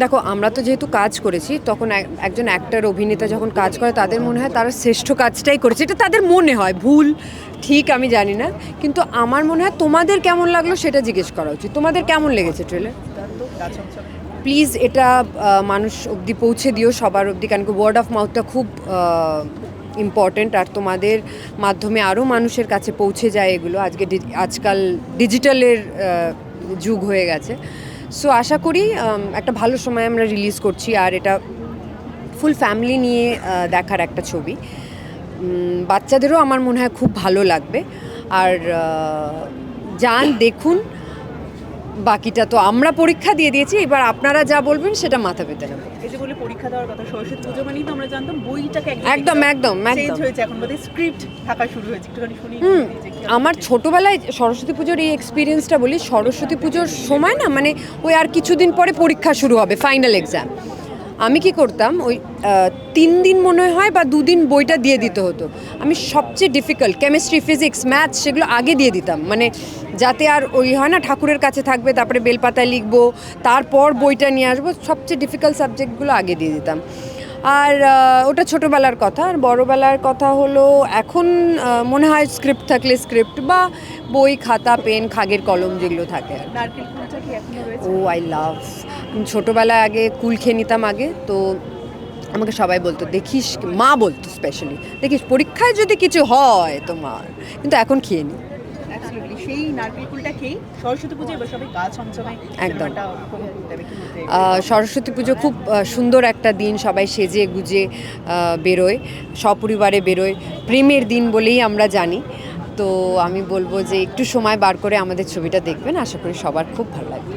দেখো, আমরা তো যেহেতু কাজ করেছি, তখন একজন অ্যাক্টর অভিনেতা যখন কাজ করে তাদের মনে হয় তারা শ্রেষ্ঠ কাজটাই করেছে, এটা তাদের মনে হয়। ভুল ঠিক আমি জানি না, কিন্তু আমার মনে হয় তোমাদের কেমন লাগলো সেটা জিজ্ঞেস করা উচিত। তোমাদের কেমন লেগেছে ট্রেলার? প্লিজ এটা মানুষ অবধি পৌঁছে দিও, সবার অবধি, কারণ ওয়ার্ড অফ মাউথটা খুব ইম্পর্টেন্ট, আর তোমাদের মাধ্যমে আরও মানুষের কাছে পৌঁছে যায় এগুলো। আজকাল ডিজিটালের যুগ হয়ে গেছে। সো আশা করি একটা ভালো সময় আমরা রিলিজ করছি, আর এটা ফুল ফ্যামিলি নিয়ে দেখার একটা ছবি। বাচ্চাদেরও আমার মনে হয় খুব ভালো লাগবে। আর যান দেখুন, বাকিটা তো আমরা পরীক্ষা দিয়ে দিয়েছি, এবার আপনারা যা বলবেন সেটা মাথা পেতে নেব। এই যে বলে পরীক্ষা দেওয়ার কথা, সরস্বতী পুজো মানেই তো আমরা জানতাম বইটাকে একদম একদম চেঞ্জ হয়েছে, এখন বোধহয় স্ক্রিপ্ট থাকা শুরু হয়েছে, একটুখানি শুনি। আমার ছোটোবেলায় সরস্বতী পুজোর এই এক্সপিরিয়েন্সটা বলি, সরস্বতী পুজোর সময় না, মানে ওই আর কিছুদিন পরে পরীক্ষা শুরু হবে, ফাইনাল এক্সাম। আমি কি করতাম, ওই 3 দিন মনে হয় বা 2 দিন বইটা দিয়ে দিতে হতো। আমি সবচেয়ে ডিফিকাল্ট কেমিস্ট্রি, ফিজিক্স, ম্যাথ সেগুলো আগে দিয়ে দিতাম, মানে যাতে আর ওই হয় না ঠাকুরের কাছে থাকবে, তারপরে বেলপাতায় লিখবো, তারপর বইটা নিয়ে আসবো, সবচেয়ে ডিফিকাল্ট সাবজেক্টগুলো আগে দিয়ে দিতাম। আর ওটা ছোটোবেলার কথা। আর বড়োবেলার কথা হলো, এখন মনে হয় স্ক্রিপ্ট থাকলে স্ক্রিপ্ট, বা বই, খাতা, পেন, খাগের কলম যেগুলো থাকে। নারকেল কুলটা কি এখনো রয়েছে? ও আই লাভ, ছোটোবেলায় আগে কুল খেয়ে নিতাম আগে, তো আমাকে সবাই বলতো, দেখিস, মা বলতো স্পেশালি, দেখিস পরীক্ষায় যদি কিছু হয় তোমার, কিন্তু এখন খেয়ে নি। সেই নারকেল কুলটা খেয়ে সরস্বতী পুজো এবার সবাই গা ছমছমে একদম। উপভোগ করতে হবে। সরস্বতী পুজো খুব সুন্দর একটা দিন, সবাই সেজে গুজে বেরোয়, সপরিবারে বেরোয়, প্রেমের দিন বলেই আমরা জানি। তো আমি বলবো যে একটু সময় বার করে আমাদের ছবিটা দেখবেন, আশা করি সবার খুব ভালো লাগবে।